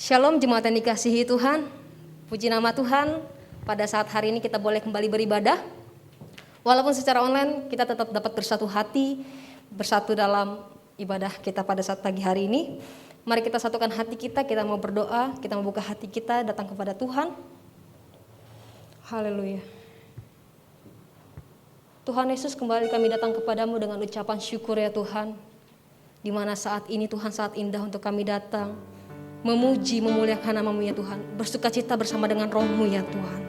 Shalom jemaat yang dikasihi Tuhan, puji nama Tuhan. Pada saat hari ini kita boleh kembali beribadah. Walaupun secara online kita tetap dapat bersatu hati, bersatu dalam ibadah kita pada saat pagi hari ini. Mari kita satukan hati kita mau berdoa, kita mau buka hati kita datang kepada Tuhan. Haleluya. Tuhan Yesus, kembali kami datang kepadamu dengan ucapan syukur ya Tuhan. Di mana saat ini Tuhan saat indah untuk kami datang, memuji, memuliakan nama-Mu ya Tuhan, bersukacita bersama dengan Roh-Mu ya Tuhan.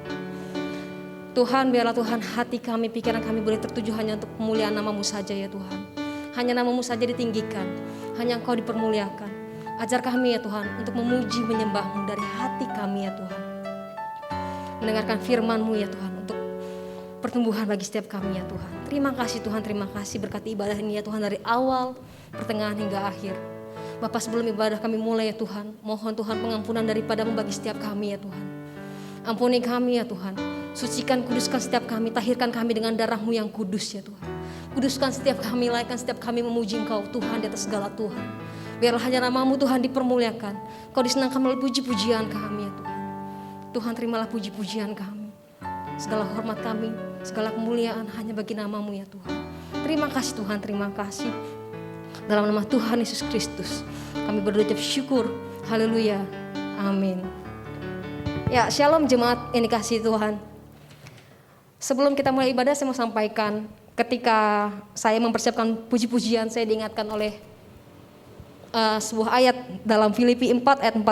Tuhan, biarlah Tuhan hati kami, pikiran kami boleh tertuju hanya untuk pemuliaan nama-Mu saja ya Tuhan. Hanya nama-Mu saja ditinggikan, hanya Engkau dipermuliakan. Ajar kami ya Tuhan untuk memuji, menyembah-Mu dari hati kami ya Tuhan. Mendengarkan firman-Mu ya Tuhan untuk pertumbuhan bagi setiap kami ya Tuhan. Terima kasih Tuhan, terima kasih berkati ibadah ini ya Tuhan dari awal, pertengahan hingga akhir. Bapak, sebelum ibadah kami mulai ya Tuhan, mohon Tuhan pengampunan daripada-Mu bagi setiap kami ya Tuhan. Ampuni kami ya Tuhan, sucikan, kuduskan setiap kami, tahirkan kami dengan darah-Mu yang kudus ya Tuhan. Kuduskan setiap kami, laikan setiap kami memuji Engkau Tuhan di atas segala Tuhan. Biarlah hanya nama-Mu Tuhan dipermuliakan, Kau disenangkan melalui puji-pujian kami ya Tuhan. Tuhan, terimalah puji-pujian kami. Segala hormat kami, segala kemuliaan hanya bagi nama-Mu ya Tuhan. Terima kasih Tuhan, terima kasih. Dalam nama Tuhan Yesus Kristus kami berucap syukur. Haleluya, amin. Ya, shalom jemaat yang dikasihi Tuhan. Sebelum kita mulai ibadah, saya mau sampaikan, ketika saya mempersiapkan puji-pujian, saya diingatkan oleh sebuah ayat dalam Filipi 4 ayat 4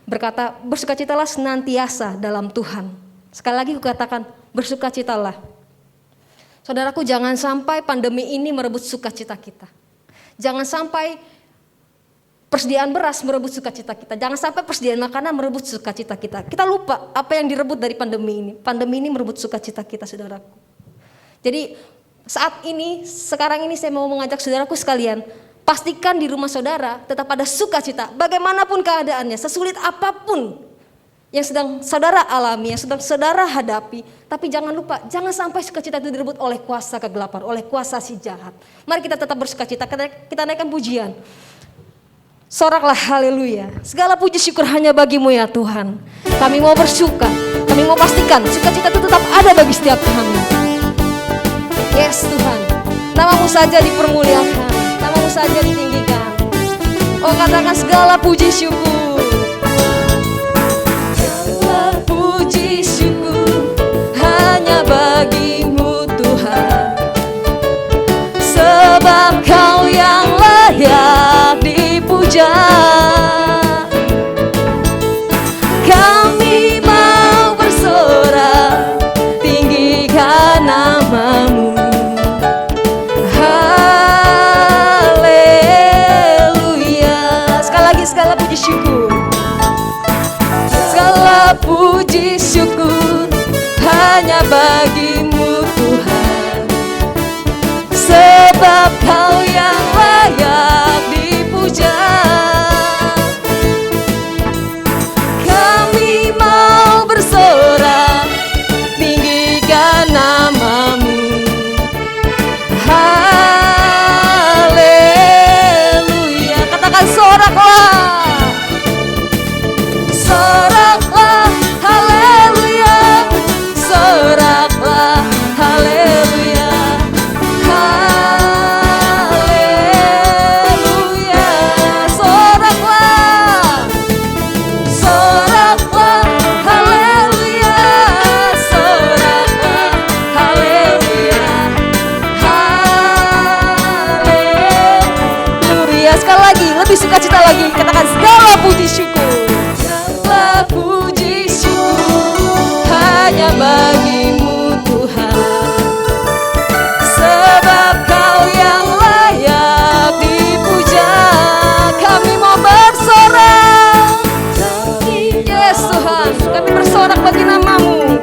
berkata, bersukacitalah senantiasa dalam Tuhan. Sekali lagi kukatakan, bersukacitalah. Saudaraku, jangan sampai pandemi ini merebut sukacita kita. Jangan sampai persediaan beras merebut sukacita kita. Jangan sampai persediaan makanan merebut sukacita kita. Kita lupa apa yang direbut dari pandemi ini. Pandemi ini merebut sukacita kita, saudaraku. Jadi saat ini, sekarang ini saya mau mengajak saudaraku sekalian, pastikan di rumah saudara tetap ada sukacita. Bagaimanapun keadaannya, sesulit apapun yang sedang saudara alami, yang sedang saudara hadapi. Tapi jangan lupa, jangan sampai sukacita itu direbut oleh kuasa kegelapan, oleh kuasa si jahat. Mari kita tetap bersukacita, kita naikkan pujian. Soraklah haleluya. Segala puji syukur hanya bagi-Mu ya Tuhan. Kami mau bersuka, kami mau pastikan sukacita itu tetap ada bagi setiap kami. Yes Tuhan, nama-Mu saja dipermuliakan, nama-Mu saja ditinggikan. Oh, katakan segala puji syukur. Puji syukur hanya bagi-Mu Tuhan, sebab Kau yang layak dipuja. Kami mau bersorak, tinggikan nama-Mu. Haleluya. Sekali lagi, segala puji syukur. Puji syukur hanya bagi-Mu Tuhan, sebab Kau yang layak dipuja. Kami mau bersorak, tinggikan nama-Mu. Haleluya. Katakan soraklah. Soraklah, haleluya. Soraklah, haleluya. Haleluya. Soraklah. Soraklah, haleluya. Soraklah, haleluya. Haleluya. Sekali lagi, lebih sukacita lagi. Katakan segala puji syukur. Puji syukur hanya bagi-Mu Tuhan, sebab Kau yang layak dipuja. Kami mau bersorak, yes Tuhan, kami bersorak bagi nama-Mu,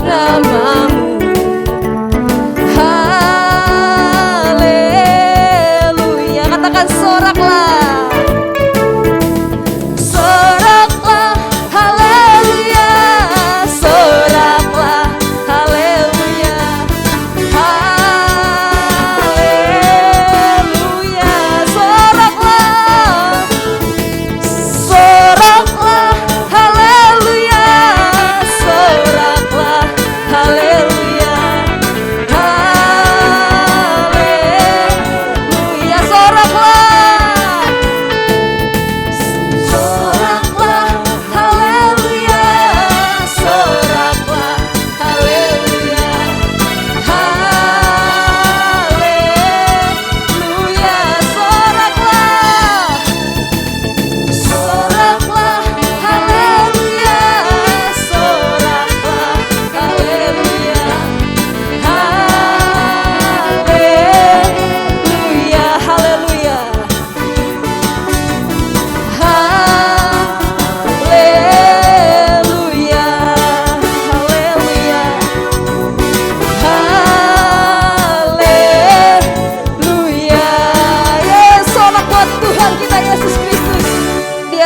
nama-Mu. Haleluya. Katakan soraklah. Soraklah,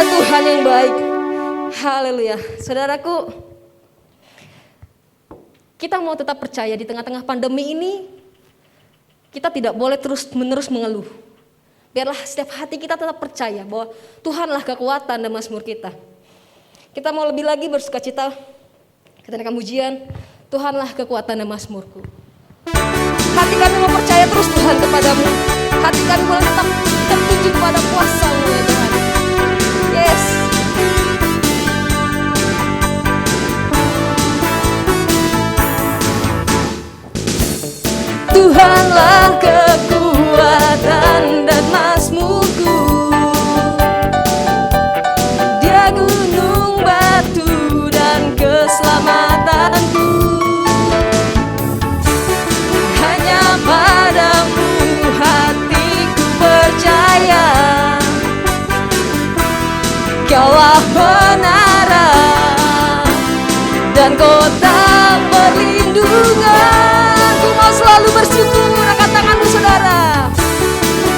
Haleluya, Tuhan yang baik. Haleluya. Saudaraku, kita mau tetap percaya di tengah-tengah pandemi ini. Kita tidak boleh terus-menerus mengeluh. Biarlah setiap hati kita tetap percaya bahwa Tuhanlah kekuatan dan mazmur kita. Kita mau lebih lagi bersukacita. Kita naikkan pujian, Tuhanlah kekuatan dan mazmurku. Hati kami mau percaya terus Tuhan kepadamu. Hati kami boleh tetap tertuju kepada kuasa-Mu ya Tuhan. Yes. Tuhanlah kekuatan dan mazmurku. Dia gunung batu dan keselamatanku. Hanya padamu hatiku percaya. Kaulah menara dan kota perlindungan. Ku mau selalu bersyukur, angkat tanganmu saudara.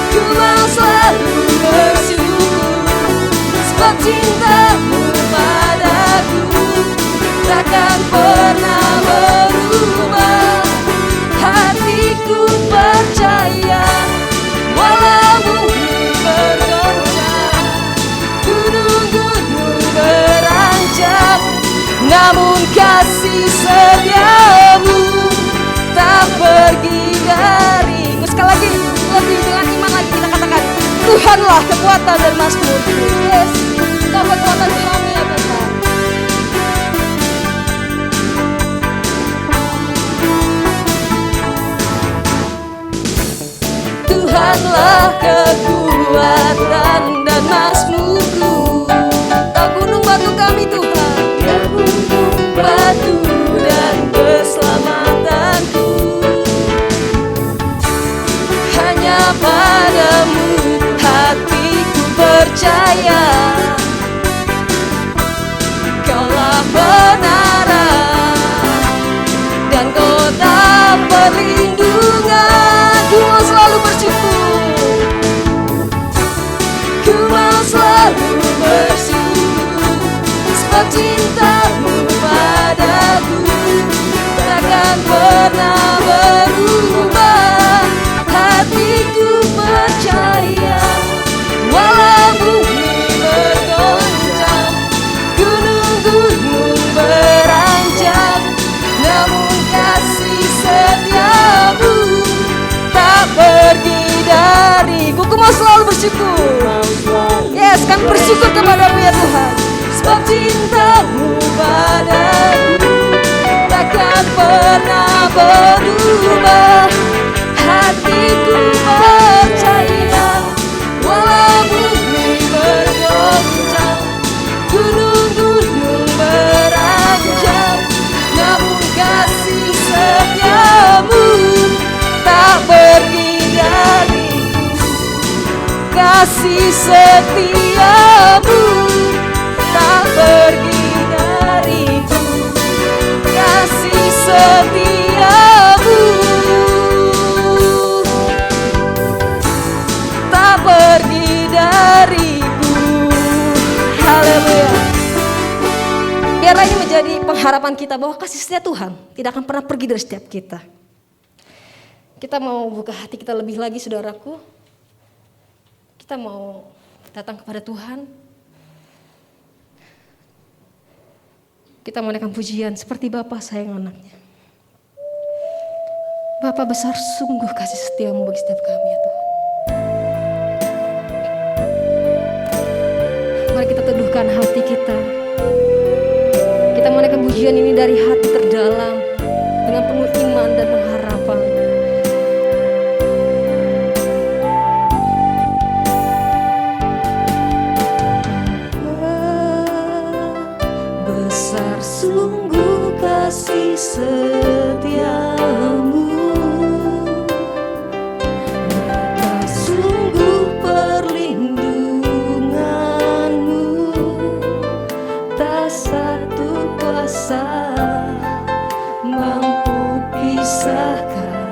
Ku mau selalu bersyukur, sebab cintamu padaku takkan pernah berubah. Hatiku percaya, walau bumi bergoncang, gunung-gunung beranjak, namun kasih setiamu tak pergi dariku. Sekali lagi, lebih dengan iman lagi kita katakan, Tuhanlah kekuatan dan mazmurku. Yes, Kau kekuatan kami ya Tuhan. Tuhanlah kekuatan dan mazmurku. Kau gunung batu kami Tuhan. Dia gunung batu dan keselamatanku. Hanya padamu hatiku percaya. Kaulah menara dan kota perlindungan. Ku mau selalu bersyukur. Ku mau selalu bersyukur, sebab cintamu padaku takkan pernah berubah. Hatiku percaya, walau bumi bergoncang, gunung-gunung beranjak, namun kasih setiamu tak pergi dariku. Ku mau selalu bersyukur. Yes, kami bersyukur kepadamu ya Tuhan, sebab cintamu padaku takkan pernah berubah. Hatiku percaya, walau bumi bergoncang, gunung-gunung beranjak, namun kasih setiamu tak pergi dariku. Kasih setiamu tak pergi dariku. Kasih setiamu tak pergi dariku. Haleluya. Biarlah ini menjadi pengharapan kita bahwa kasih setia Tuhan tidak akan pernah pergi dari setiap kita. Kita mau buka hati kita lebih lagi saudaraku. Kita mau datang kepada Tuhan. Kita mau naikkan pujian seperti Bapa sayang anaknya. Bapa besar sungguh kasih setiamu bagi setiap kami ya Tuhan. Mari kita teduhkan hati kita. Kita mau naikkan pujian ini dari hati terdalam dengan penuh iman dan pengharapan. Besar sungguh kasih setiamu, nyata sungguh perlindunganmu, tak satu kuasa mampu pisahkan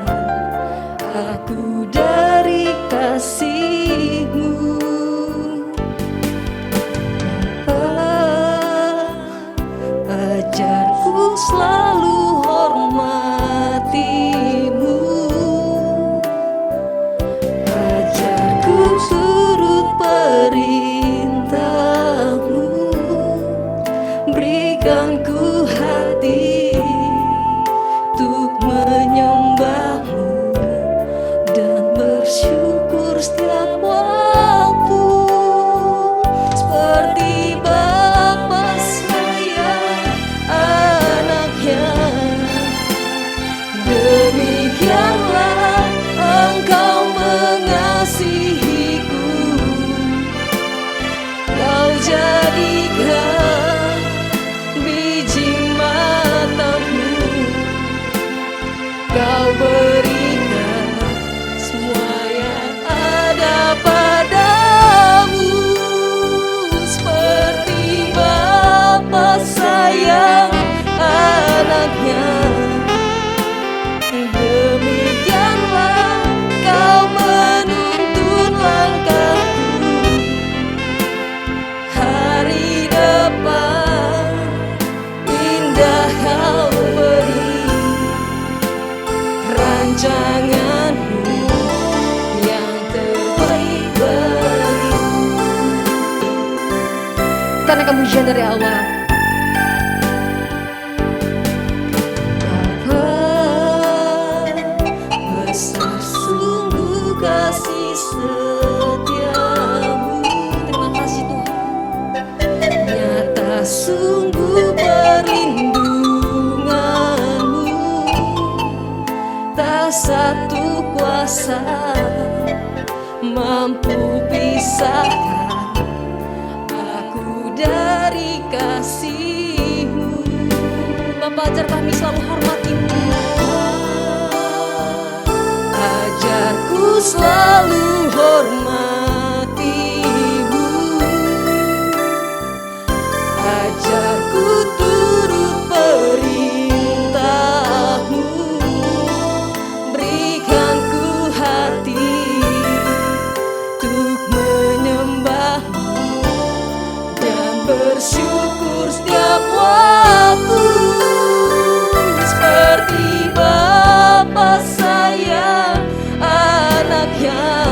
naikkan pujian dari Allah. Besar sungguh kasih setiamu. Terima kasih Tuhan. Nyata sungguh perlindunganmu. Tak satu kuasa mampu pisahkan aku dari kasih-Mu. Bapa, ajar kami selalu hormati-Mu. Ajarku selalu hormati-Mu. Ajarku turut perintah-Mu. Berikan ku hati untuk menyembah-Mu dan bersyukur setiap waktu. Seperti Bapa sayang anaknya,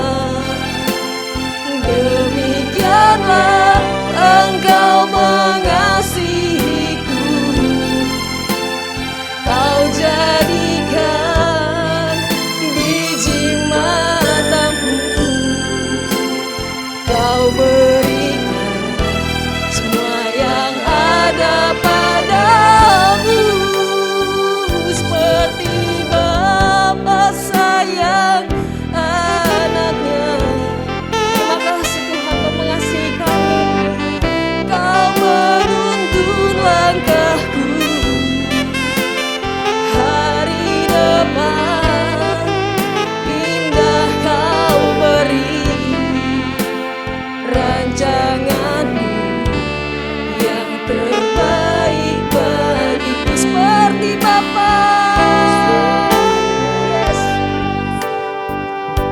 demikianlah Engkau mengasihiku. Kau jadikan biji matamu, Kau berikan semua yang ada padamu. Seperti Bapa sayang anaknya. Terima kasih Tuhan, Kau mengasihi kami. Kau menuntun langkahku hari depan. Indah Kau beri rancangan-Mu yang terbaik bagiku. Seperti Bapa, yes.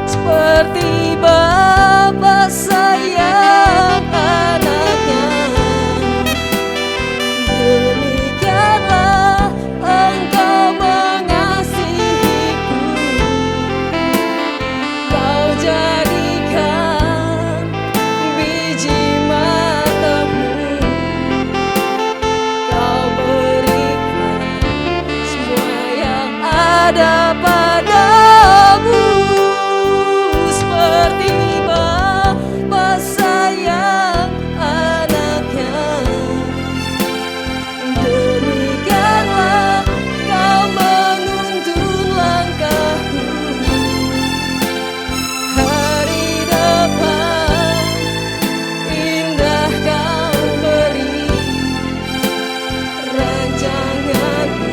Seperti Bapa sayang anaknya, demikianlah Engkau mengasihiku. Kau jadikan biji matamu, Kau berikan semua yang ada padamu. Seperti Bapa sayang anaknya, demikianlah Kau menuntun langkahku hari depan. Indah Kau beri rancangan-Mu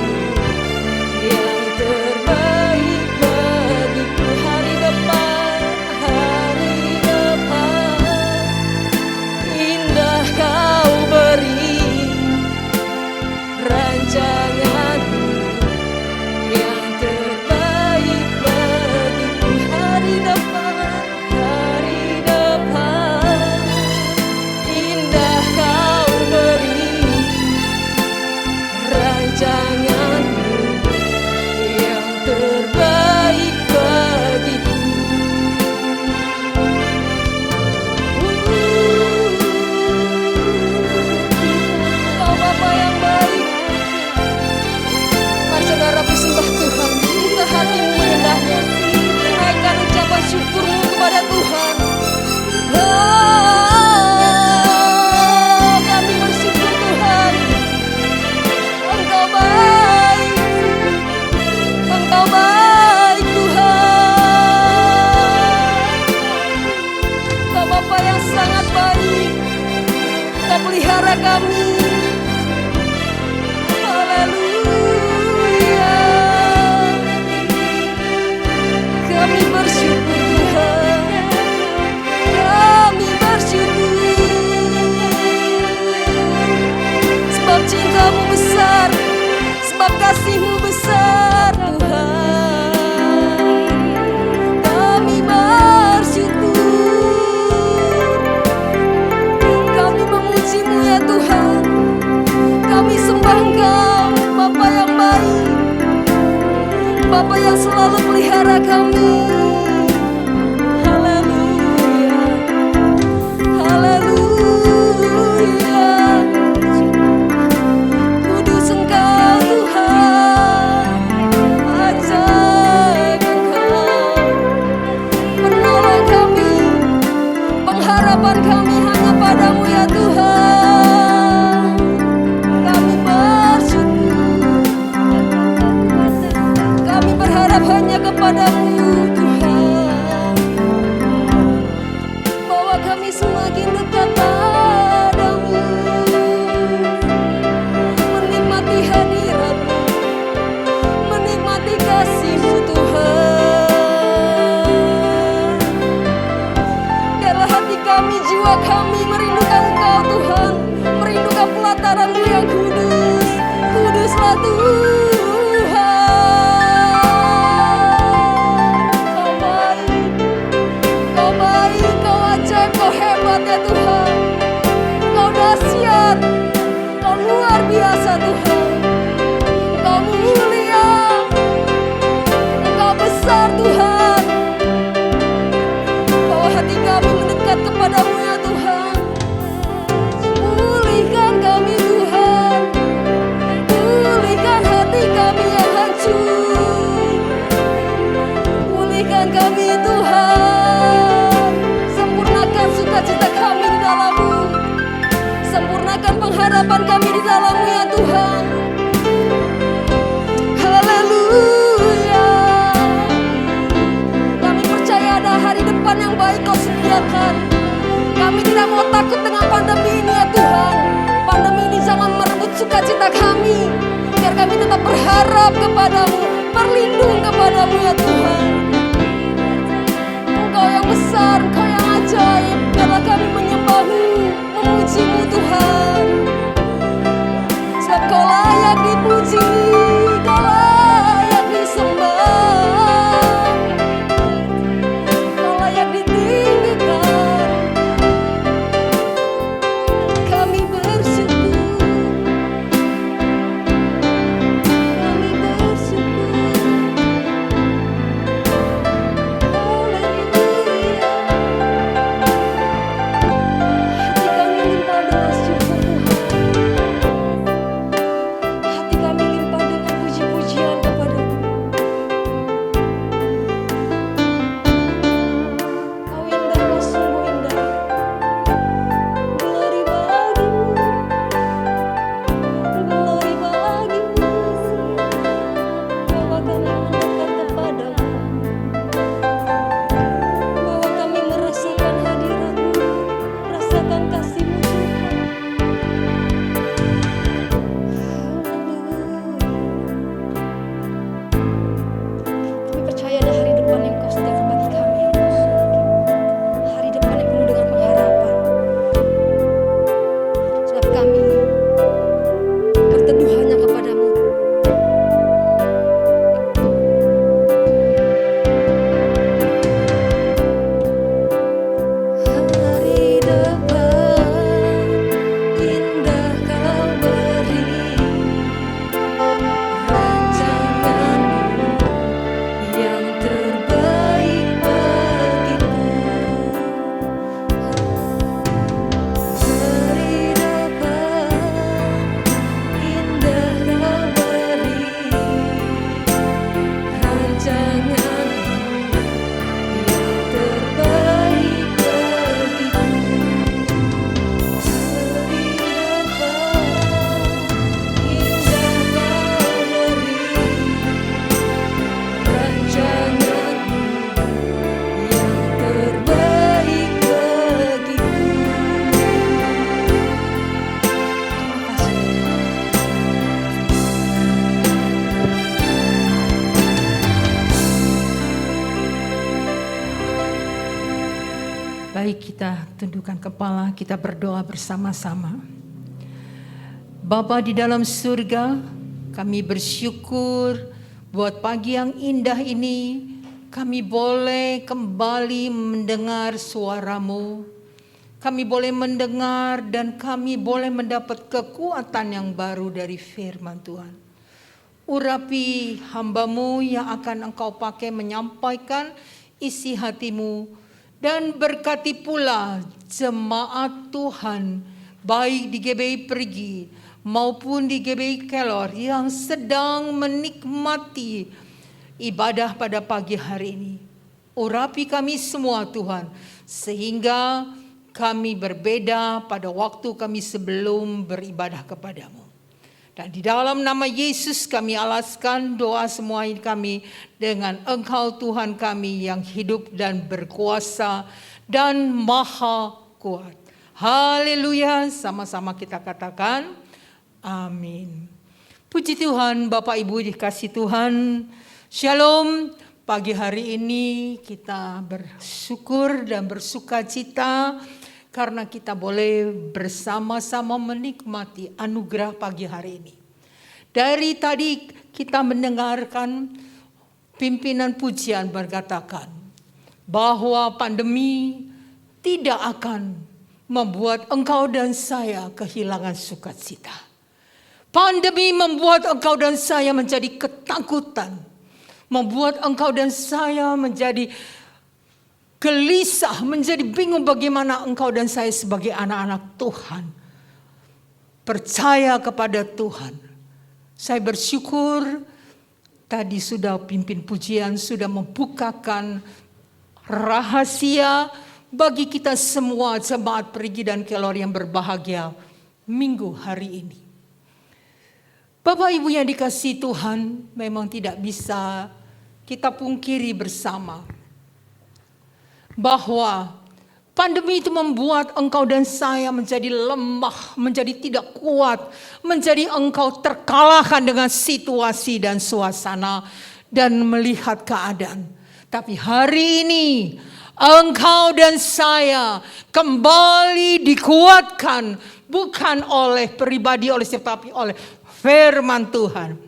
yang terbaik bagiku. Hari depan, hari depan, indah Kau beri rancangan-Mu yang terbaik bagiku. Hari depan, indah Kau beri rancangan-Mu yang terbaik bagiku. Kau Bapa yang baik. Mari saudaraku sembah Tuhan, buka hatimu menyembahnya, naikkan ucapan syukurmu kepada Tuhan. Oh, kami bersyukur Tuhan, Engkau baik, Engkau baik Tuhan. Kau Bapa yang sangat baik, Kau pelihara kami. Haleluya. Kami bersyukur Tuhan, kami bersyukur. Sebab cinta-Mu besar, sebab kasih-Mu besar Tuhan. Kami bersyukur, kami memuji-Mu ya Tuhan. Kami sembah Engkau, Bapa yang baik, Bapa yang selalu pelihara kami. Haleluya, haleluya. kebesar-Mu yang kudus. Kuduslah Tuhan. Kau baik, Kau ajaib, Kau hebat ya Tuhan. Kau dahsyat, Kau luar biasa Tuhan. Kau mulia, Kau besar Tuhan. Bawa hati kami mendekat kepada-Mu ya Tuhan. Pulihkan kami Tuhan. Pulihkan hati kami yang hancur. Pulihkan kami Tuhan. Sempurnakan sukacita kami di dalam-Mu. Sempurnakan pengharapan kami di dalam-Mu ya Tuhan. Haleluya. Kami percaya ada hari depan yang baik Kau sediakan. Kami tidak mau takut dengan pandemi ini ya Tuhan. Pandemi ini jangan merebut sukacita kami. Biar kami tetap berharap kepada-Mu, berlindung kepada-Mu ya Tuhan. Engkau yang besar, Engkau yang ajaib. Biarlah kami menyembah-Mu, memuji-Mu Tuhan. Sebab Kau layak dipuji, Kau layak disembah, Kau layak ditinggikan. Kami bersyukur, kami bersyukur. Haleluya. Hati kami limpah dengan syukur Tuhan. Hati kami limpah dengan puji-pujian kepada-Mu. Kau indah, Kau sungguh indah. Glory bagi-Mu, glory bagi-Mu. Bawa kami mendekat kepada-Mu. Bawa kami merasakan hadirat-Mu, merasakan kasih-Mu Tuhan. Kami percaya ada hari depan yang Kau sediakan bagi kami ya Tuhan. Hari depan yang penuh dengan pengharapan. Sebab kami berteduh hanya kepada-Mu. Hari depan indah Kau beri, rancangan-Mu yang terbaik bagiku. Hari depan indah Kau beri, rancangan-Mu yang terbaik bagiku. Hari depan indah Kau beri, rancangan-Mu yang terbaik bagiku. Terima kasih. Baik, kita tundukkan kepala, kita berdoa bersama-sama. Bapa di dalam surga, kami bersyukur buat pagi yang indah ini. Kami boleh kembali mendengar suara-Mu. Kami boleh mendengar dan kami boleh mendapat kekuatan yang baru dari firman Tuhan. Urapi hamba-Mu yang akan Engkau pakai menyampaikan isi hati-Mu. Dan berkati pula jemaat Tuhan, baik di GBI Perigi maupun di GBI Kelor yang sedang menikmati ibadah pada pagi hari ini. Urapi kami semua Tuhan, sehingga kami berbeda pada waktu kami sebelum beribadah kepada-Mu. Dan di dalam nama Yesus kami alaskan doa semua kami dengan Engkau Tuhan kami yang hidup dan berkuasa dan maha kuat. Haleluya, sama-sama kita katakan amin. Puji Tuhan, Bapak Ibu dikasih Tuhan. Shalom, pagi hari ini kita bersyukur dan bersukacita karena kita boleh bersama-sama menikmati anugerah pagi hari ini. Dari tadi kita mendengarkan pimpinan pujian berkatakan bahwa pandemi tidak akan membuat engkau dan saya kehilangan sukacita. Pandemi membuat engkau dan saya menjadi ketakutan, membuat engkau dan saya menjadi gelisah, menjadi bingung bagaimana engkau dan saya sebagai anak-anak Tuhan percaya kepada Tuhan. Saya bersyukur tadi sudah pimpin pujian sudah membukakan rahasia bagi kita semua jemaat Perigi dan Kelor yang berbahagia minggu hari ini. Bapak Ibu yang dikasihi Tuhan, memang tidak bisa kita pungkiri bersama bahwa pandemi itu membuat engkau dan saya menjadi lemah, menjadi tidak kuat, menjadi engkau terkalahkan dengan situasi dan suasana dan melihat keadaan. Tapi hari ini engkau dan saya kembali dikuatkan bukan oleh pribadi, tetapi oleh firman Tuhan.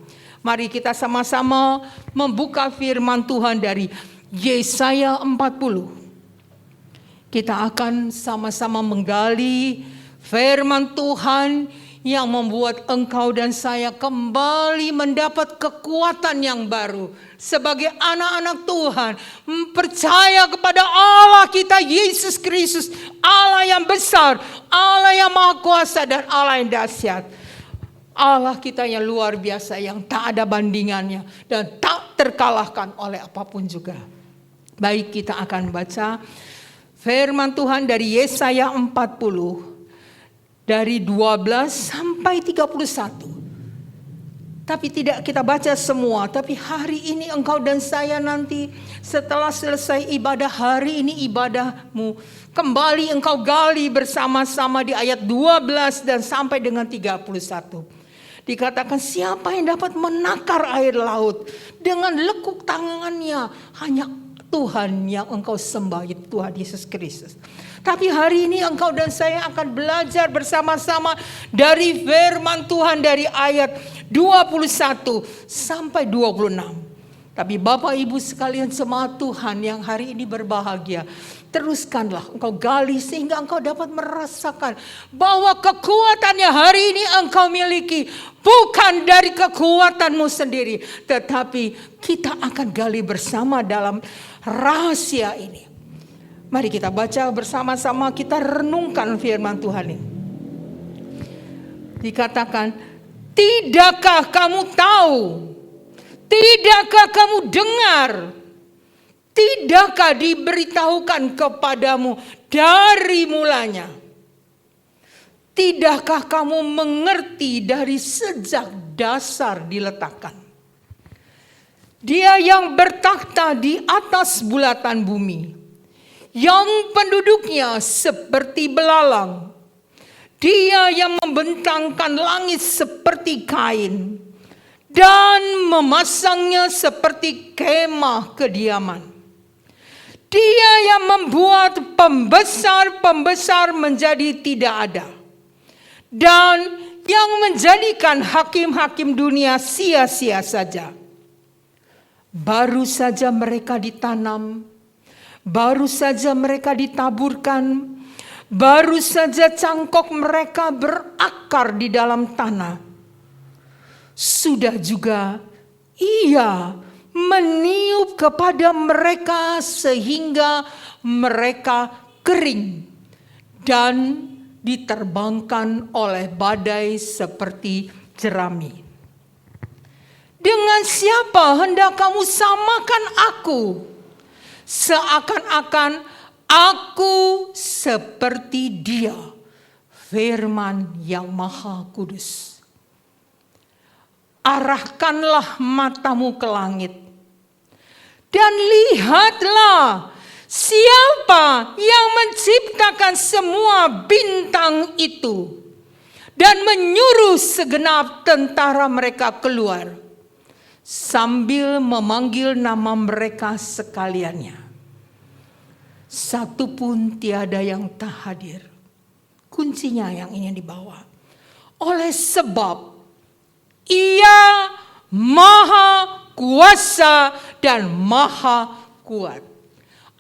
Mari kita sama-sama membuka firman Tuhan dari Yesaya 40. Kita akan sama-sama menggali firman Tuhan yang membuat engkau dan saya kembali mendapat kekuatan yang baru. Sebagai anak-anak Tuhan, percaya kepada Allah kita Yesus Kristus, Allah yang besar, Allah yang maha kuasa dan Allah yang dahsyat. Allah kita yang luar biasa, yang tak ada bandingannya dan tak terkalahkan oleh apapun juga. Baik, kita akan baca firman Tuhan dari Yesaya 40 dari 12 sampai 31. Tapi tidak kita baca semua, tapi hari ini engkau dan saya nanti setelah selesai ibadah hari ini ibadahmu, kembali engkau gali bersama-sama di ayat 12 dan sampai dengan 31. Dikatakan siapa yang dapat menakar air laut dengan lekuk tangannya, hanya Tuhan yang engkau sembah, Tuhan Yesus Kristus. Tapi hari ini engkau dan saya akan belajar bersama-sama dari firman Tuhan dari ayat 21 sampai 26. Tapi Bapak Ibu sekalian jemaat Tuhan yang hari ini berbahagia, teruskanlah engkau gali sehingga engkau dapat merasakan bahwa kekuatannya hari ini engkau miliki bukan dari kekuatanmu sendiri, tetapi kita akan gali bersama dalam rahasia ini. Mari kita baca bersama-sama, kita renungkan firman Tuhan ini. Dikatakan, tidakkah kamu tahu? Tidakkah kamu dengar? Tidakkah diberitahukan kepadamu dari mulanya? Tidakkah kamu mengerti dari sejak dasar diletakkan? Dia yang bertakhta di atas bulatan bumi, yang penduduknya seperti belalang. Dia yang membentangkan langit seperti kain dan memasangnya seperti kemah kediaman. Dia yang membuat pembesar-pembesar menjadi tidak ada, dan yang menjadikan hakim-hakim dunia sia-sia saja. Baru saja mereka ditanam, baru saja mereka ditaburkan, baru saja cangkok mereka berakar di dalam tanah. Sudah juga Ia meniup kepada mereka sehingga mereka kering dan diterbangkan oleh badai seperti jerami. Dengan siapa hendak kamu samakan aku? Seakan-akan aku seperti Dia, firman yang maha kudus. Arahkanlah matamu ke langit dan lihatlah siapa yang menciptakan semua bintang itu dan menyuruh segenap tentara mereka keluar sambil memanggil nama mereka sekaliannya. Satu pun tiada yang tak hadir. kuncinya yang ingin dibawa. Oleh sebab Ia Maha Kuasa dan Maha Kuat.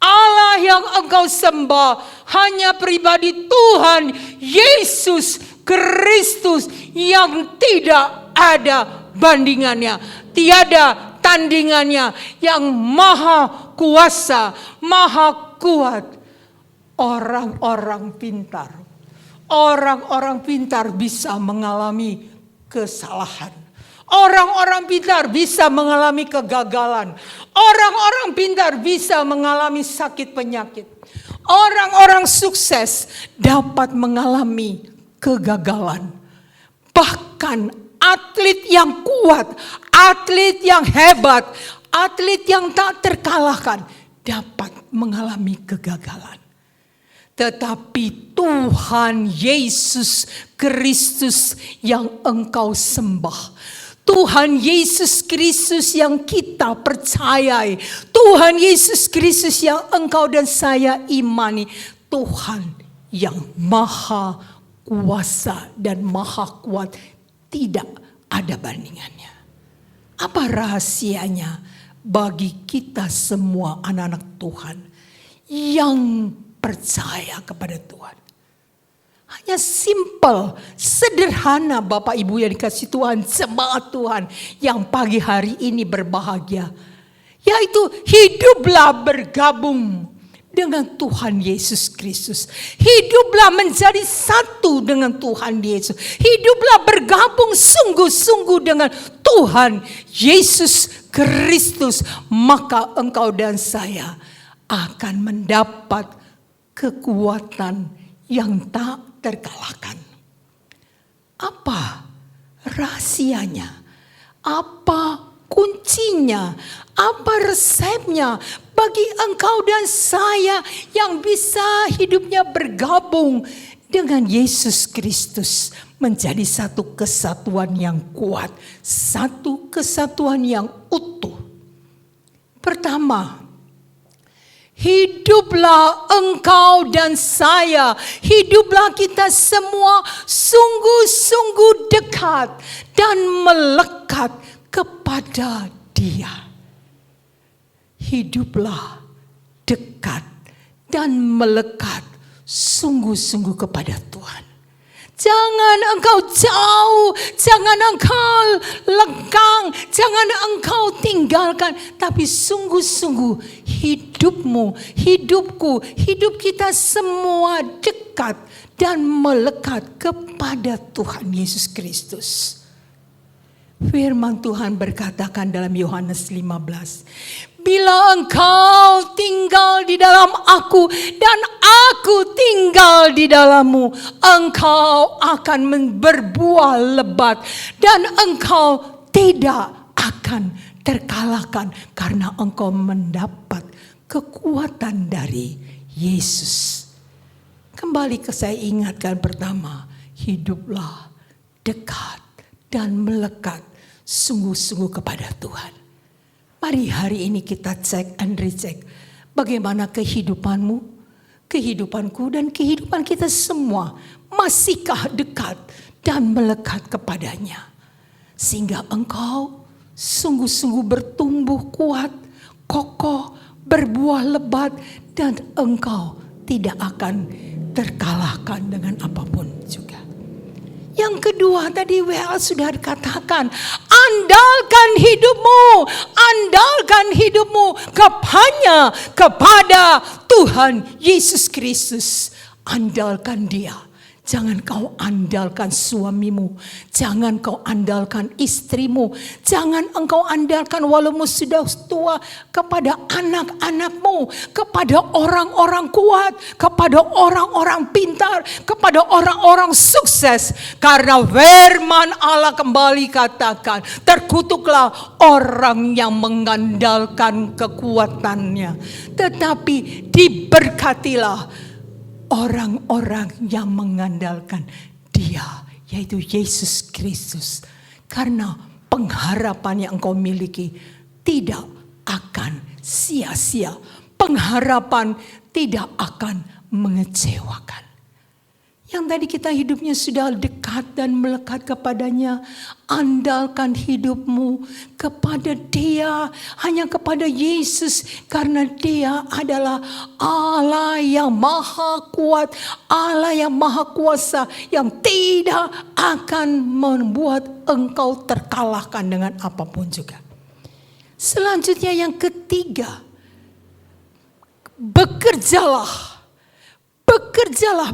Allah yang engkau sembah hanya pribadi Tuhan Yesus Kristus yang tidak ada bandingannya, tiada tandingannya, yang Maha Kuasa, Maha Kuat. Orang-orang pintar bisa mengalami kesalahan. Orang-orang pintar bisa mengalami kegagalan. Orang-orang pintar bisa mengalami sakit penyakit. Orang-orang sukses dapat mengalami kegagalan. Bahkan atlet yang kuat, atlet yang hebat, atlet yang tak terkalahkan dapat mengalami kegagalan. Tetapi Tuhan Yesus Kristus yang engkau sembah, Tuhan Yesus Kristus yang kita percayai, Tuhan Yesus Kristus yang engkau dan saya imani, Tuhan yang Maha Kuasa dan Maha Kuat, tidak ada bandingannya. Apa rahasianya bagi kita semua anak-anak Tuhan yang percaya kepada Tuhan? Hanya simple, sederhana Bapak Ibu yang dikasih Tuhan, jemaat Tuhan yang pagi hari ini berbahagia. Yaitu hiduplah bergabung dengan Tuhan Yesus Kristus. Hiduplah menjadi satu dengan Tuhan Yesus. Hiduplah bergabung sungguh-sungguh dengan Tuhan Yesus Kristus. Maka engkau dan saya akan mendapat kekuatan yang tak terkalahkan. Apa rahasianya? Apa kuncinya? Apa resepnya bagi engkau dan saya yang bisa hidupnya bergabung dengan Yesus Kristus menjadi satu kesatuan yang kuat, satu kesatuan yang utuh? Pertama, hiduplah engkau dan saya, hiduplah kita semua sungguh-sungguh dekat dan melekat kepada Dia. Hiduplah dekat dan melekat sungguh-sungguh kepada Tuhan. Jangan engkau jauh, jangan engkau lengkang, jangan engkau tinggalkan, tapi sungguh-sungguh hidupmu, hidupku, hidup kita semua dekat dan melekat kepada Tuhan Yesus Kristus. Firman Tuhan berkatakan dalam Yohanes 15, bila engkau tinggal di dalam aku dan aku tinggal di dalammu, engkau akan berbuah lebat dan engkau tidak akan terkalahkan karena engkau mendapat kekuatan dari Yesus. Kembali saya ingatkan pertama, hiduplah dekat dan melekat sungguh-sungguh kepada Tuhan. Mari hari ini kita cek and recheck bagaimana kehidupanmu, kehidupanku, dan kehidupan kita semua. Masihkah dekat dan melekat kepadanya? Sehingga engkau sungguh-sungguh bertumbuh kuat, kokoh, berbuah lebat, dan engkau tidak akan terkalahkan dengan apapun juga. Yang kedua tadi WL sudah dikatakan, andalkan hidupmu kepada Tuhan Yesus Kristus. Andalkan Dia. Jangan kau andalkan suamimu, jangan kau andalkan istrimu, jangan engkau andalkan walaupun sudah tua kepada anak-anakmu, kepada orang-orang kuat, kepada orang-orang pintar, kepada orang-orang sukses. Karena firman Allah kembali katakan, terkutuklah orang yang mengandalkan kekuatannya, tetapi diberkatilah orang-orang yang mengandalkan Dia, yaitu Yesus Kristus. Karena pengharapan yang engkau miliki tidak akan sia-sia. Pengharapan tidak akan mengecewakan. Yang tadi kita hidupnya sudah dekat dan melekat kepadanya. Andalkan hidupmu kepada Dia, hanya kepada Yesus. Karena Dia adalah Allah yang maha kuat, Allah yang maha kuasa, yang tidak akan membuat engkau terkalahkan dengan apapun juga. Selanjutnya yang ketiga, bekerjalah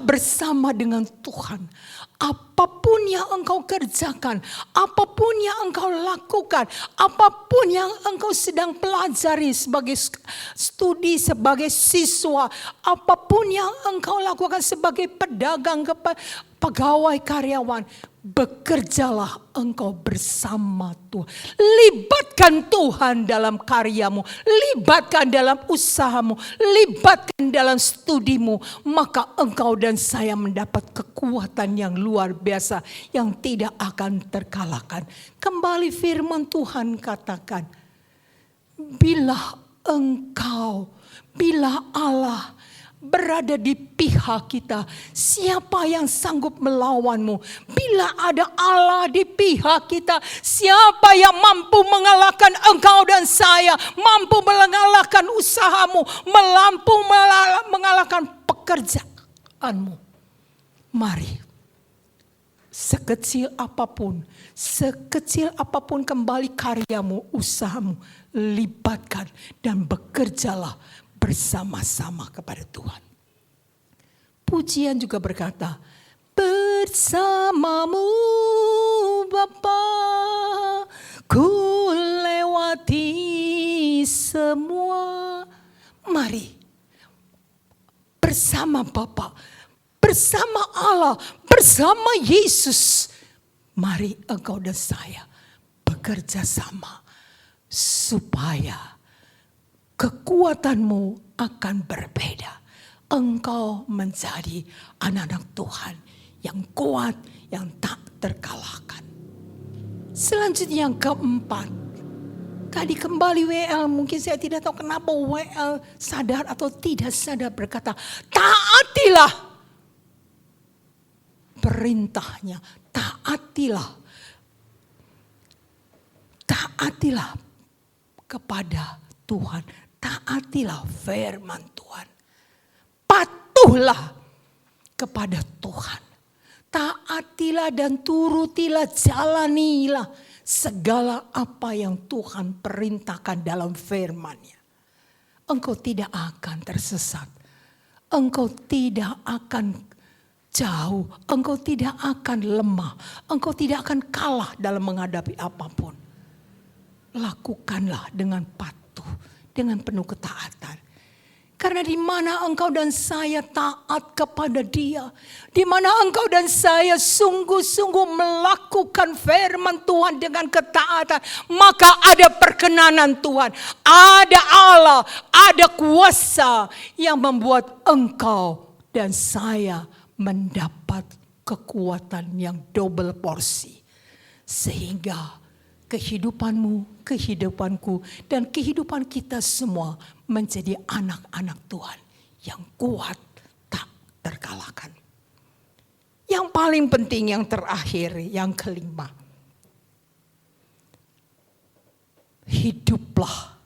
bersama dengan Tuhan. Apapun yang engkau kerjakan, apapun yang engkau lakukan, apapun yang engkau sedang pelajari sebagai studi, sebagai siswa, apapun yang engkau lakukan sebagai pedagang, pegawai, karyawan, bekerjalah engkau bersama Tuhan. Libatkan Tuhan dalam karyamu, libatkan dalam usahamu, libatkan dalam studimu, maka engkau dan saya mendapat kekuatan yang luar biasa yang tidak akan terkalahkan. Kembali firman Tuhan katakan, bila Allah berada di pihak kita, siapa yang sanggup melawanmu? Bila ada Allah di pihak kita, siapa yang mampu mengalahkan engkau dan saya? Mampu mengalahkan usahamu, mampu mengalahkan pekerjaanmu. Mari, sekecil apapun kembali karyamu, usahamu, libatkan dan bekerjalah bersama-sama kepada Tuhan. Pujian juga berkata, bersamamu Bapa, ku lewati semua. Mari, bersama Bapa, bersama Allah, bersama Yesus, mari engkau dan saya bekerja sama supaya kekuatanmu akan berbeda. Engkau menjadi anak-anak Tuhan yang kuat, yang tak terkalahkan. Selanjutnya yang keempat. Tadi kembali WL, mungkin saya tidak tahu kenapa WL sadar atau tidak sadar berkata, taatilah perintahnya, taatilah kepada Tuhan. Taatilah firman Tuhan. Patuhlah kepada Tuhan. Taatilah dan turutilah, jalanilah segala apa yang Tuhan perintahkan dalam firman-Nya. Engkau tidak akan tersesat. Engkau tidak akan jauh. Engkau tidak akan lemah. Engkau tidak akan kalah dalam menghadapi apapun. Lakukanlah dengan patuh, dengan penuh ketaatan. Karena di mana engkau dan saya taat kepada Dia, di mana engkau dan saya sungguh-sungguh melakukan firman Tuhan dengan ketaatan, maka ada perkenanan Tuhan, ada Allah, ada kuasa yang membuat engkau dan saya mendapat kekuatan yang double porsi. Sehingga kehidupanmu, kehidupanku, dan kehidupan kita semua menjadi anak-anak Tuhan yang kuat, tak terkalahkan. Yang paling penting, yang terakhir, yang kelima. Hiduplah,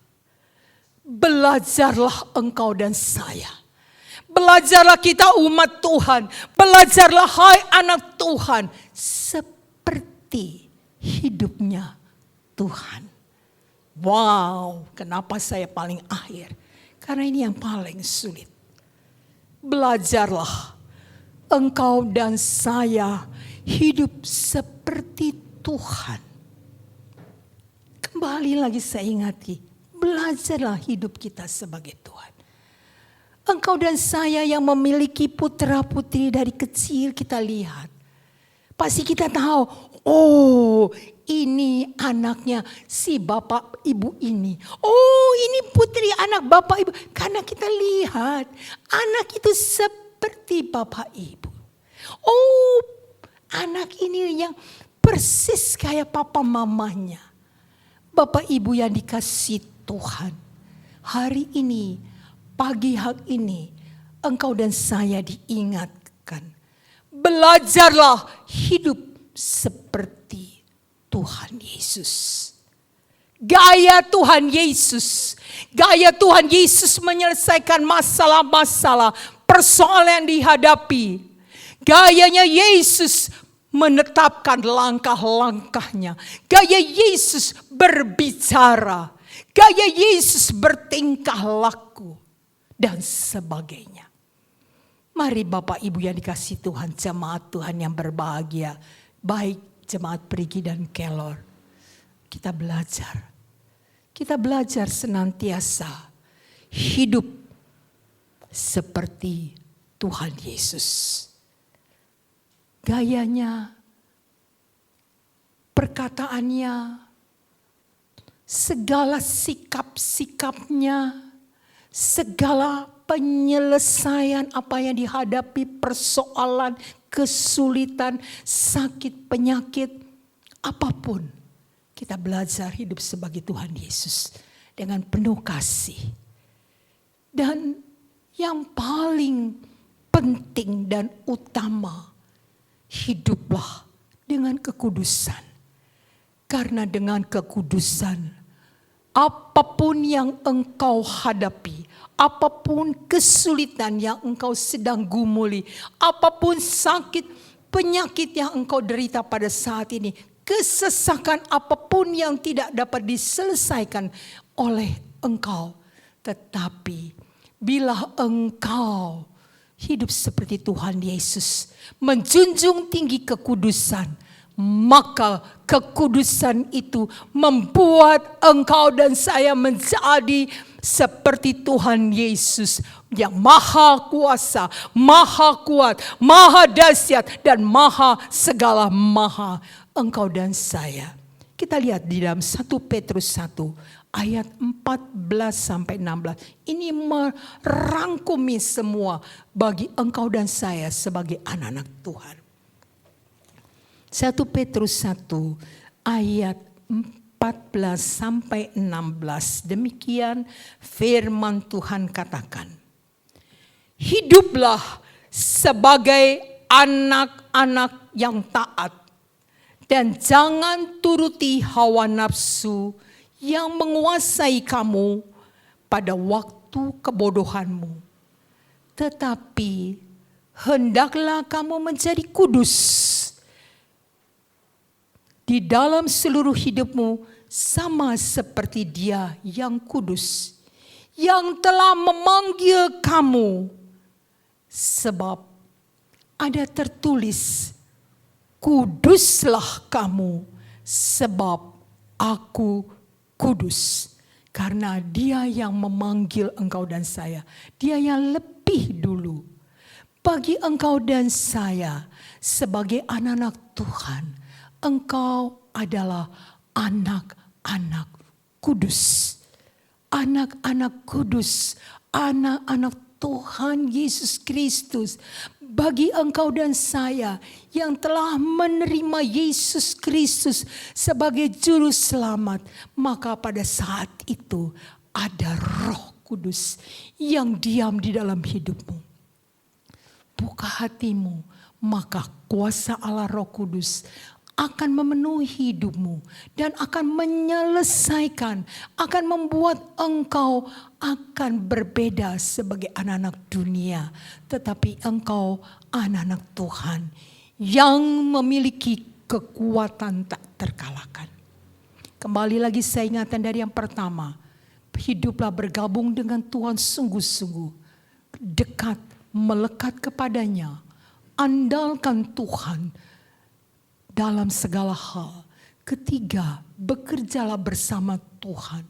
belajarlah engkau dan saya. Belajarlah kita umat Tuhan, belajarlah hai anak Tuhan, seperti hidupnya Tuhan. Wow, kenapa saya paling akhir? Karena ini yang paling sulit. Belajarlah engkau dan saya hidup seperti Tuhan. Kembali lagi saya ingati, belajarlah hidup kita sebagai Tuhan. Engkau dan saya yang memiliki putra putri dari kecil kita lihat. Pasti kita tahu, oh ini anaknya si bapak ibu ini. Oh ini putri anak bapak ibu. Karena kita lihat anak itu seperti bapak ibu. Oh anak ini yang persis kayak papa mamanya. Bapak ibu yang dikasih Tuhan. Hari ini, pagi hari ini, engkau dan saya diingatkan. belajarlah hidup seperti Tuhan Yesus. Gaya Tuhan Yesus. Gaya Tuhan Yesus menyelesaikan masalah-masalah, persoalan yang dihadapi. Gayanya Yesus menetapkan langkah-langkahnya. Gaya Yesus berbicara. Gaya Yesus bertingkah laku. Dan sebagainya. Mari Bapak Ibu yang dikasihi Tuhan, jemaat Tuhan yang berbahagia. Baik jemaat Perigi dan Kelor. Kita belajar senantiasa hidup seperti Tuhan Yesus. Gayanya, perkataannya, segala sikap-sikapnya, segala penyelesaian apa yang dihadapi, persoalan, kesulitan, sakit, penyakit, apapun. Kita belajar hidup sebagai Tuhan Yesus dengan penuh kasih. Dan yang paling penting dan utama, hiduplah dengan kekudusan. Karena dengan kekudusan, apapun yang engkau hadapi, apapun kesulitan yang engkau sedang gumuli, apapun sakit, penyakit yang engkau derita pada saat ini, kesesakan apapun yang tidak dapat diselesaikan oleh engkau. Tetapi bila engkau hidup seperti Tuhan Yesus, menjunjung tinggi kekudusan, maka kekudusan itu membuat engkau dan saya menjadi seperti Tuhan Yesus yang maha kuasa, maha kuat, maha dahsyat, dan maha segala maha. Engkau dan saya. Kita lihat di dalam 1 Petrus 1 ayat 14-16. Ini merangkumi semua bagi engkau dan saya sebagai anak-anak Tuhan. 1 Petrus 1 ayat 14-16. Demikian firman Tuhan katakan. Hiduplah sebagai anak-anak yang taat. Dan jangan turuti hawa nafsu yang menguasai kamu pada waktu kebodohanmu. Tetapi hendaklah kamu menjadi kudus di dalam seluruh hidupmu, sama seperti Dia yang kudus, yang telah memanggil kamu. Sebab ada tertulis, kuduslah kamu, sebab aku kudus. Karena Dia yang memanggil engkau dan saya, Dia yang lebih dulu. Bagi engkau dan saya, sebagai anak-anak Tuhan, engkau adalah anak-anak kudus. Anak-anak kudus, anak-anak Tuhan Yesus Kristus. Bagi engkau dan saya yang telah menerima Yesus Kristus sebagai juru selamat, maka pada saat itu ada Roh Kudus yang diam di dalam hidupmu. Buka hatimu, maka kuasa Allah Roh Kudus akan memenuhi hidupmu dan akan menyelesaikan, akan membuat engkau akan berbeda sebagai anak-anak dunia. Tetapi engkau anak-anak Tuhan yang memiliki kekuatan tak terkalahkan. Kembali lagi saya ingatkan dari yang pertama, hiduplah bergabung dengan Tuhan sungguh-sungguh, dekat, melekat kepadanya, andalkan Tuhan dalam segala hal. Ketiga, bekerjalah bersama Tuhan.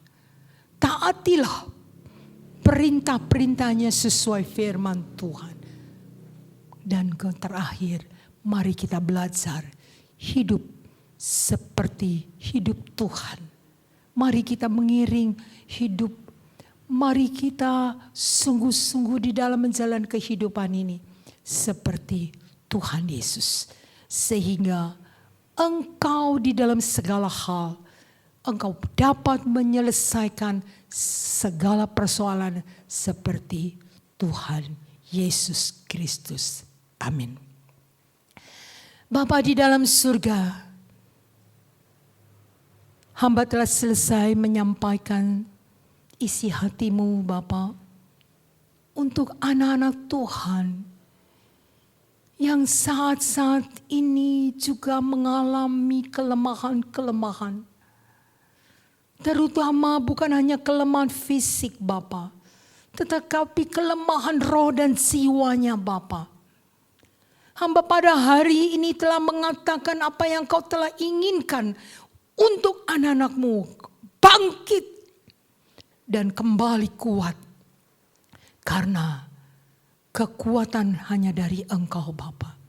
Taatilah perintah-perintahnya sesuai firman Tuhan. Dan terakhir, mari kita belajar hidup seperti hidup Tuhan. Mari kita mengiring hidup. Mari kita sungguh-sungguh di dalam menjalani kehidupan ini seperti Tuhan Yesus. Sehingga engkau di dalam segala hal, engkau dapat menyelesaikan segala persoalan seperti Tuhan Yesus Kristus. Amin. Bapa di dalam surga, hamba telah selesai menyampaikan isi hatimu Bapa untuk anak-anak Tuhan yang saat-saat ini juga mengalami kelemahan-kelemahan. Terutama bukan hanya kelemahan fisik Bapa, tetapi kelemahan roh dan jiwanya Bapa. Hamba pada hari ini telah mengatakan apa yang Kau telah inginkan untuk anak-anak-Mu bangkit dan kembali kuat. Karena kekuatan hanya dari Engkau Bapa.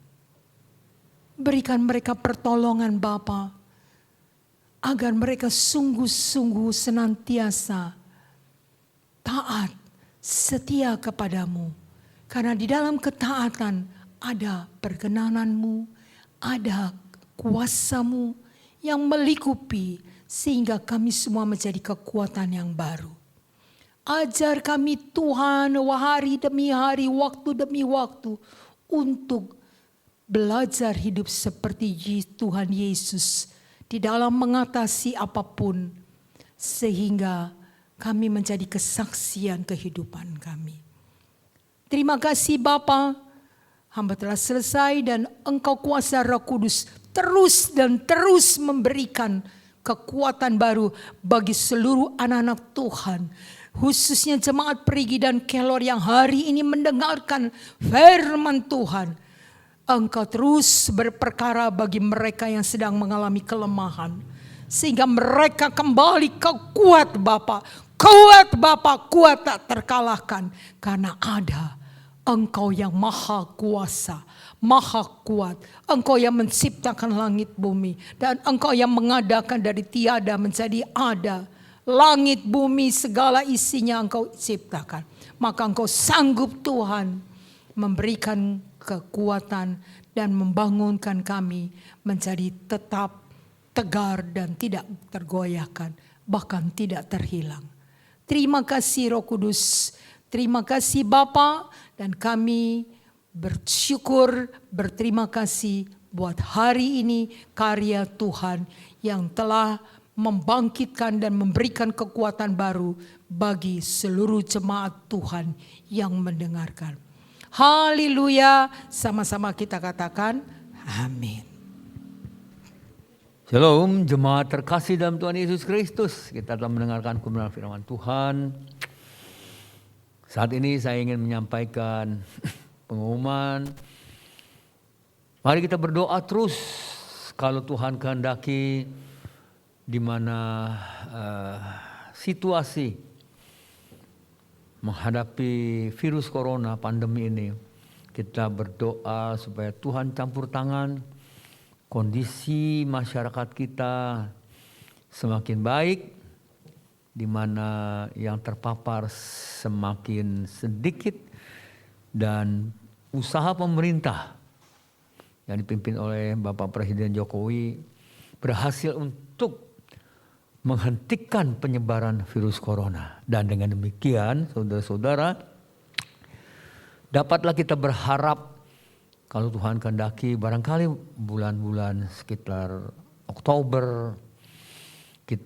Berikan mereka pertolongan Bapa, agar mereka sungguh-sungguh senantiasa taat, setia kepadamu. Karena di dalam ketaatan ada perkenanan-Mu, ada kuasa-Mu yang melingkupi sehingga kami semua menjadi kekuatan yang baru. Ajar kami Tuhan hari demi hari, waktu demi waktu untuk belajar hidup seperti Tuhan Yesus di dalam mengatasi apapun sehingga kami menjadi kesaksian kehidupan kami. Terima kasih Bapa, hamba telah selesai dan Engkau kuasa Roh Kudus terus dan terus memberikan kekuatan baru bagi seluruh anak-anak Tuhan. Khususnya jemaat Perigi dan Kelor yang hari ini mendengarkan firman Tuhan. Engkau terus berperkara bagi mereka yang sedang mengalami kelemahan. Sehingga mereka kembali kuat Bapa. Kuat Bapa, kuat tak terkalahkan. Karena ada Engkau yang maha kuasa, maha kuat. Engkau yang menciptakan langit bumi. Dan Engkau yang mengadakan dari tiada menjadi ada. Langit bumi segala isinya Engkau ciptakan. Maka Engkau sanggup Tuhan memberikan kekuatan dan membangunkan kami menjadi tetap tegar dan tidak tergoyahkan. Bahkan tidak terhilang. Terima kasih Roh Kudus. Terima kasih Bapa. Dan kami bersyukur, berterima kasih buat hari ini karya Tuhan yang telah membangkitkan dan memberikan kekuatan baru bagi seluruh jemaat Tuhan yang mendengarkan. Haleluya, sama-sama kita katakan amin. Shalom, jemaat terkasih dalam Tuhan Yesus Kristus. Kita telah mendengarkan kebenaran firman Tuhan. Saat ini saya ingin menyampaikan pengumuman. Mari kita berdoa terus kalau Tuhan kehendaki, di mana situasi menghadapi virus corona pandemi ini, kita berdoa supaya Tuhan campur tangan, kondisi masyarakat kita semakin baik, di mana yang terpapar semakin sedikit, dan usaha pemerintah yang dipimpin oleh Bapak Presiden Jokowi berhasil untuk menghentikan penyebaran virus corona. Dan dengan demikian, saudara-saudara, dapatlah kita berharap kalau Tuhan kehendaki barangkali bulan-bulan sekitar Oktober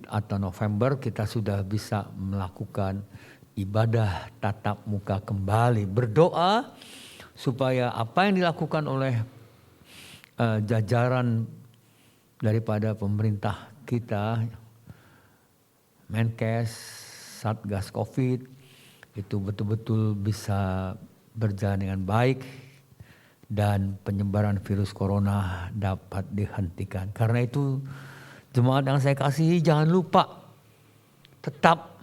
atau November kita sudah bisa melakukan ibadah tatap muka kembali. Berdoa supaya apa yang dilakukan oleh jajaran daripada pemerintah kita, Menkes, Satgas Covid, itu betul-betul bisa berjalan dengan baik dan penyebaran virus corona dapat dihentikan. Karena itu jemaat yang saya kasihi, jangan lupa tetap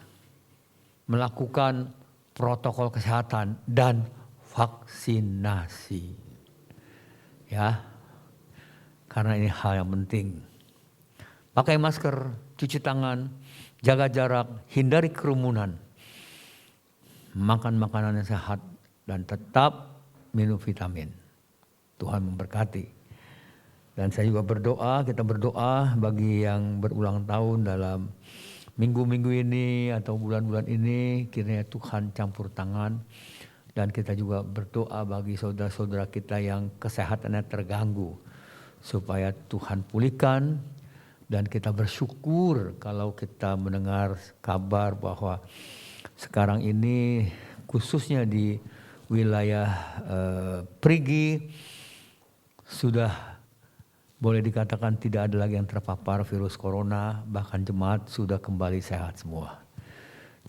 melakukan protokol kesehatan dan vaksinasi. Ya, karena ini hal yang penting. Pakai masker, cuci tangan, jaga jarak, hindari kerumunan, makan makanan yang sehat, dan tetap minum vitamin. Tuhan memberkati. Dan saya juga berdoa, kita berdoa bagi yang berulang tahun dalam minggu-minggu ini atau bulan-bulan ini, kiranya Tuhan campur tangan. Dan kita juga berdoa bagi saudara-saudara kita yang kesehatannya terganggu, supaya Tuhan pulihkan. Dan kita bersyukur kalau kita mendengar kabar bahwa sekarang ini khususnya di wilayah Perigi sudah boleh dikatakan tidak ada lagi yang terpapar virus corona, bahkan jemaat sudah kembali sehat semua.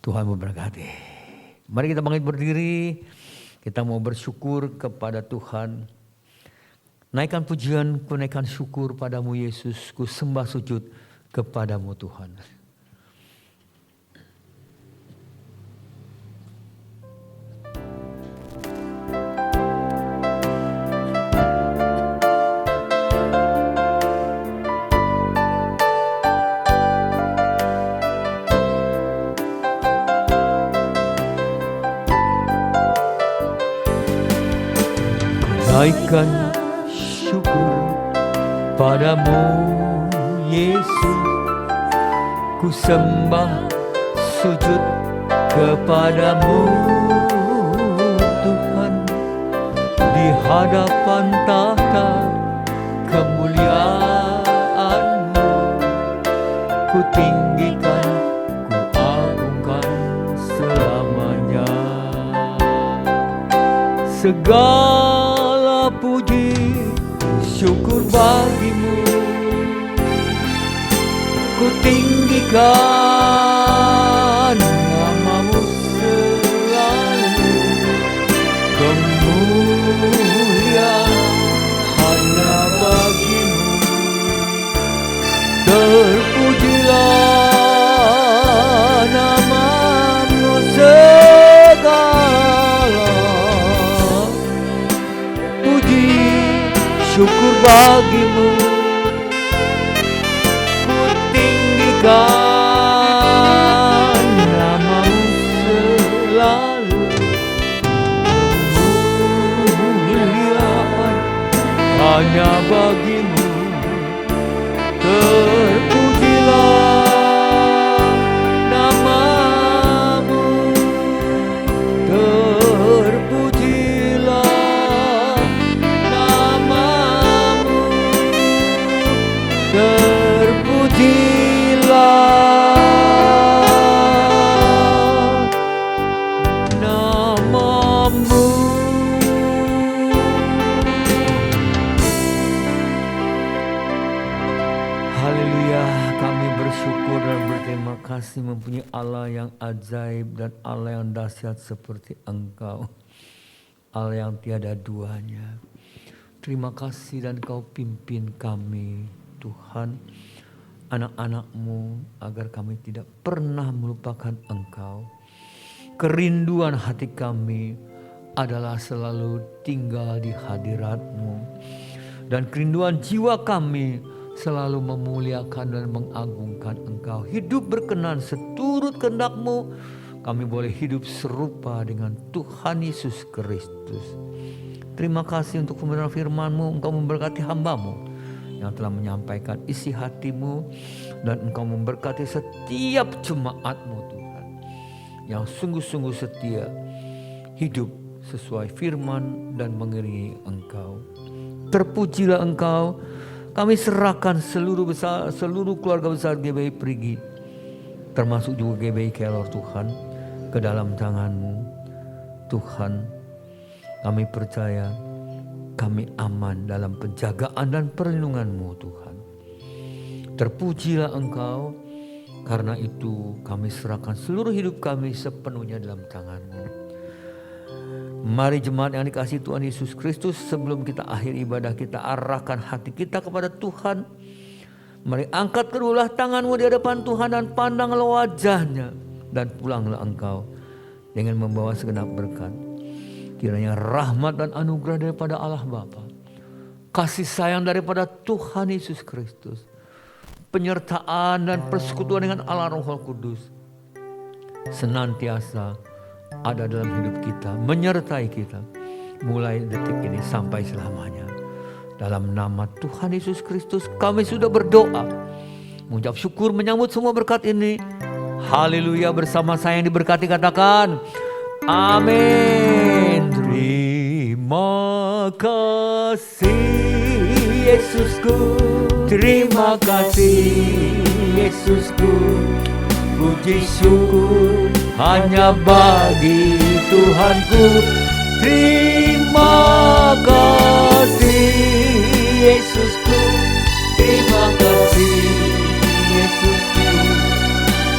Tuhan memberkati. Mari kita bangkit berdiri, kita mau bersyukur kepada Tuhan. Naikkan pujian, ku naikkan syukur padamu Yesus, ku sembah sujud kepadamu Tuhan. Naikkan syukur padamu Yesus, ku sembah sujud kepadamu Tuhan, di hadapan tahta kemuliaan-Mu, ku tinggikan, ku agungkan selamanya. Segala puji syukur bagimu, ku tinggikan namamu selalu. Kemuliaan hanya bagimu, terpujilah namamu segala puji syukur bagimu, ku tinggikan namamu selalu. Kemuliaan hanya bagimu, terpujilah namamu, terpujilah namamu, terpujilah namamu. Haleluya, kami bersyukur dan berterima kasih mempunyai Allah yang ajaib dan Allah yang dahsyat seperti Engkau, Allah yang tiada duanya. Terima kasih dan Kau pimpin kami Tuhan, anak-anak-Mu, agar kami tidak pernah melupakan Engkau. Kerinduan hati kami adalah selalu tinggal di hadirat-Mu, dan kerinduan jiwa kami selalu memuliakan dan mengagungkan Engkau. Hidup berkenan seturut kehendak-Mu, kami boleh hidup serupa dengan Tuhan Yesus Kristus. Terima kasih untuk kebenaran firman-Mu. Engkau memberkati hamba-Mu yang telah menyampaikan isi hati-Mu, dan Engkau memberkati setiap jemaat-Mu Tuhan, yang sungguh-sungguh setia hidup sesuai firman dan mengiringi Engkau. Terpujilah Engkau. Kami serahkan seluruh keluarga besar GBI Perigi, termasuk juga GBI Kelor Tuhan, ke dalam tangan-Mu Tuhan. Kami percaya kami aman dalam penjagaan dan perlindungan-Mu Tuhan. Terpujilah Engkau. Karena itu kami serahkan seluruh hidup kami sepenuhnya dalam tangan-Mu. Mari jemaat yang dikasihi Tuhan Yesus Kristus, sebelum kita akhir ibadah, kita arahkan hati kita kepada Tuhan. Mari angkat kedua tangan-Mu di hadapan Tuhan dan pandanglah wajah-Nya, dan pulanglah engkau dengan membawa segenap berkat. Kiranya rahmat dan anugerah daripada Allah Bapa, kasih sayang daripada Tuhan Yesus Kristus, penyertaan dan persekutuan dengan Allah Roh Kudus senantiasa ada dalam hidup kita, menyertai kita mulai detik ini sampai selamanya. Dalam nama Tuhan Yesus Kristus kami sudah berdoa, mengucap syukur, menyambut semua berkat ini. Haleluya, bersama saya yang diberkati katakan amin. Terima kasih Yesusku, terima kasih Yesusku. Puji syukur hanya bagi Tuhanku. Terima kasih Yesusku, terima kasih Yesusku.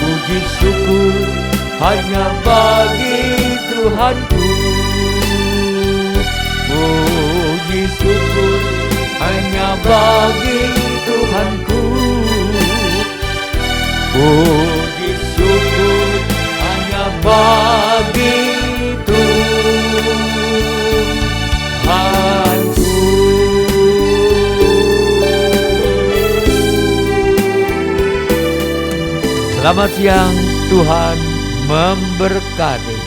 Puji syukur hanya bagi Tuhanku. Puji syukur hanya bagi Tuhanku. Puji syukur hanya bagi Tuhanku. Selamat siang, Tuhan memberkati.